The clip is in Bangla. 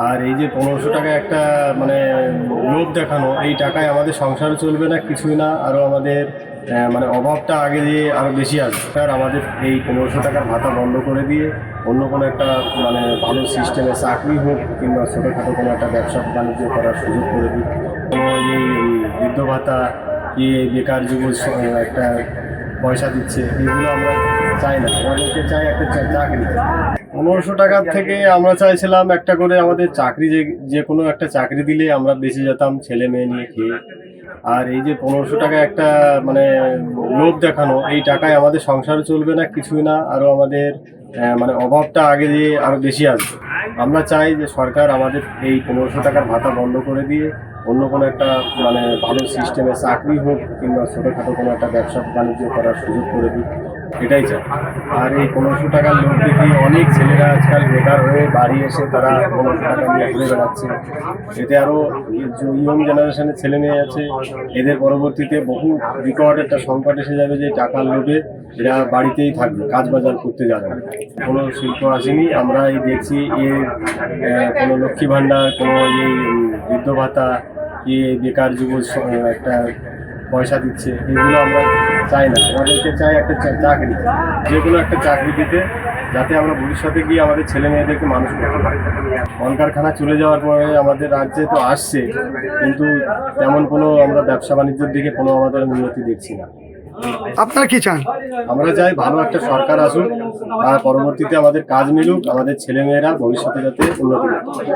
আর এই যে 1500 টাকা একটা মানে লোভ দেখানো, এই টাকায় আমাদের সংসারও চলবে না, কিছুই না, আরও আমাদের মানে অভাবটা আগে দিয়ে আরও বেশি আসবে। আর আমাদের এই 1500 টাকার ভাতা বন্ধ করে দিয়ে অন্য কোনো একটা মানে ভালো সিস্টেমে চাকরি হোক কিংবা ছোটোখাটো কোনো একটা ব্যবসা বাণিজ্য করার সুযোগ করে দিই। কোনো এই বৃদ্ধ ভাতা কি বেকার যুবক একটা পয়সা দিচ্ছে, এগুলো আমরা চাই না। আমাদেরকে চাই একটা চাকরি। 1500 টাকার থেকে আমরা চাইছিলাম একটা করে আমাদের চাকরি, যে কোনো একটা চাকরি দিলে আমরা বেঁচে যেতাম ছেলে মেয়ে নিয়ে খেয়ে। আর এই যে 1500 টাকা একটা মানে লোভ দেখানো, এই টাকায় আমাদের সংসারও চলবে না, কিছুই না, আরও আমাদের মানে অভাবটা আগে দিয়ে আরও বেশি আসবে। আমরা চাই যে সরকার আমাদের এই 1500 টাকার ভাতা বন্ধ করে দিয়ে অন্য কোনো একটা মানে ভালো সিস্টেমে চাকরি হোক কিংবা ছোটোখাটো কোনো একটা ব্যবসা বাণিজ্য করার সুযোগ করে দিই, এটাই চাই। আর এই 1500 টাকার লোভ দেখি অনেক ছেলেরা আজকাল বেকার হয়ে বাড়ি এসে তারা 1500 টাকা নিয়ে ঘুরে বেড়াচ্ছে। এতে আরও ইয়ং জেনারেশনের ছেলে মেয়ে আছে, এদের পরবর্তীতে বহু বিকট একটা সংকট এসে যাবে যে টাকার লোভে এরা বাড়িতেই থাকবে, কাজ বাজার করতে যাবে না। কোনো শিল্প আসেনি, আমরা এই দেখছি এর কোনো লক্ষ্মী ভাণ্ডার, কোনো এই বৃদ্ধ ভাতা কি বেকার যুবক একটা পয়সা দিচ্ছে, এগুলো আমরা চাই না। আমাদেরকে চাই একটা চাকরি, যে কোনো একটা চাকরি দিতে, যাতে আমরা ভবিষ্যতে গিয়ে আমাদের ছেলে মেয়েদেরকে মানুষ করতে পারি। কলকারখানা চলে যাওয়ার পরে আমাদের রাজ্যে তো আসছে, কিন্তু তেমন কোনো আমরা ব্যবসা বাণিজ্যের দিকে কোনো আমাদের উন্নতি দেখছি না। আপনারা কি চান? আমরা চাই ভালো একটা সরকার আসুক, আর পরবর্তীতে আমাদের কাজ মিলুক, আমাদের ছেলে মেয়েরা ভবিষ্যতে যাতে উন্নতি করতে পারে।